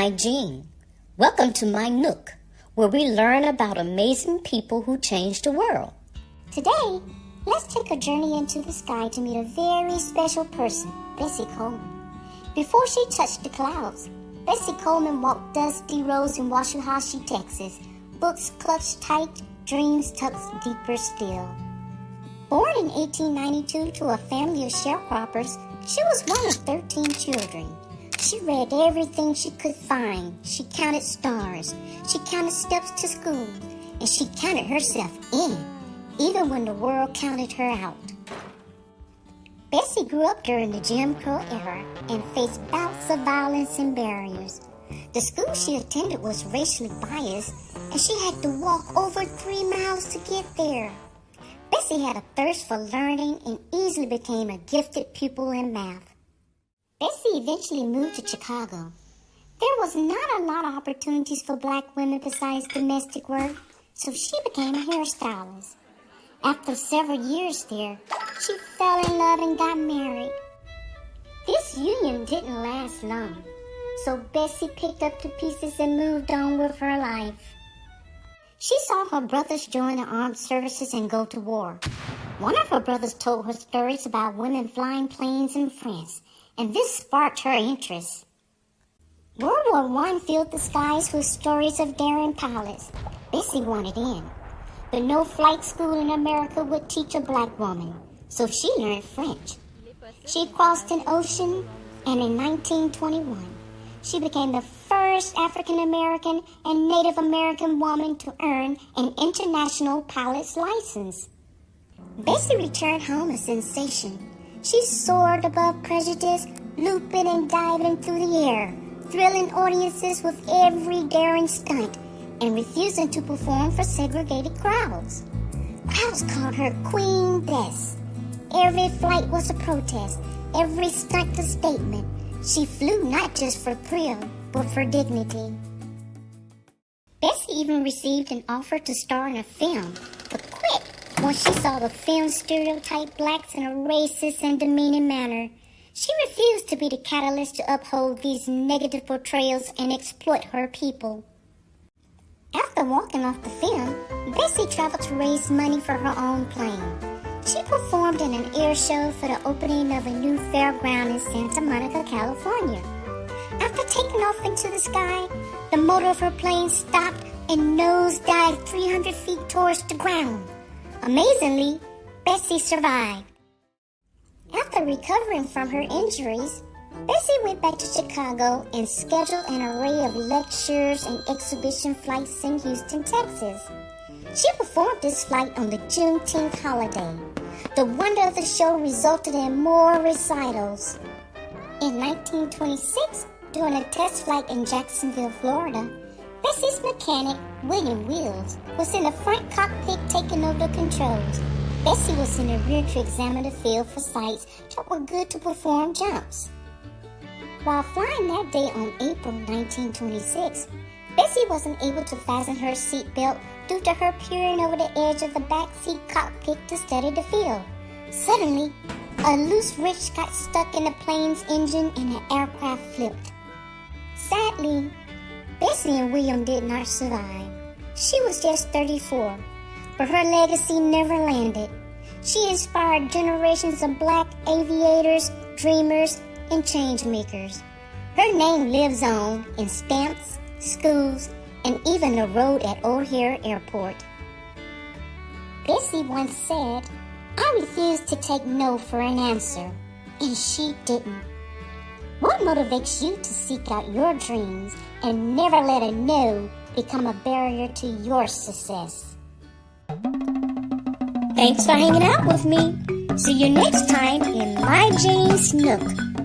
Mijene. Welcome to my Nook, where we learn about amazing people who changed the world. Today, let's take a journey into the sky to meet a very special person, Bessie Coleman. Before she touched the clouds, Bessie Coleman walked dusty roads in Washoe, Texas, books clutched tight, dreams tucked deeper still. Born in 1892 to a family of sharecroppers, she was one of 13 children. She read everything she could find. She counted stars. She counted steps to school. And she counted herself in, even when the world counted her out. Bessie grew up during the Jim Crow era and faced bouts of violence and barriers. The school she attended was racially biased, and she had to walk over 3 miles to get there. Bessie had a thirst for learning and easily became a gifted pupil in math. Bessie eventually moved to Chicago. There was not a lot of opportunities for black women besides domestic work, so she became a hairstylist. After several years there, she fell in love and got married. This union didn't last long, so Bessie picked up the pieces and moved on with her life. She saw her brothers join the armed services and go to war. One of her brothers told her stories about women flying planes in France, and this sparked her interest. World War I filled the skies with stories of daring pilots. Bessie wanted in, but no flight school in America would teach a black woman, so she learned French. She crossed an ocean, and in 1921, she became the first African American and Native American woman to earn an international pilot's license. Bessie returned home a sensation. She soared above prejudice, looping and diving through the air, thrilling audiences with every daring stunt, and refusing to perform for segregated crowds. Crowds called her Queen Bess. Every flight was a protest, every stunt a statement. She flew not just for thrill, but for dignity. Bessie even received an offer to star in a film, but quit once she saw the film stereotype blacks in a racist and demeaning manner. She refused to be the catalyst to uphold these negative portrayals and exploit her people. After walking off the film, Bessie traveled to raise money for her own plane. She performed in an air show for the opening of a new fairground in Santa Monica, California. After taking off into the sky, the motor of her plane stopped and nosedived 300 feet towards the ground. Amazingly, Bessie survived. After recovering from her injuries, Bessie went back to Chicago and scheduled an array of lectures and exhibition flights in Houston, Texas. She performed this flight on the Juneteenth holiday. The wonder of the show resulted in more recitals. In 1926, during a test flight in Jacksonville, Florida, Bessie's mechanic, William Wills, was in the front cockpit taking over the controls. Bessie was in the rear to examine the field for sights that were good to perform jumps. While flying that day on April 1926, Bessie wasn't able to fasten her seatbelt due to her peering over the edge of the backseat cockpit to study the field. Suddenly, a loose wrench got stuck in the plane's engine and the aircraft flipped. Sadly, Bessie and William did not survive. She was just 34, but her legacy never landed. She inspired generations of black aviators, dreamers, and change makers. Her name lives on in stamps, schools, and even the road at O'Hare Airport. Bessie once said, "I refuse to take no for an answer," and she didn't. What motivates you to seek out your dreams and never let a no become a barrier to your success? Thanks for hanging out with me. See you next time in Mijene's Nook.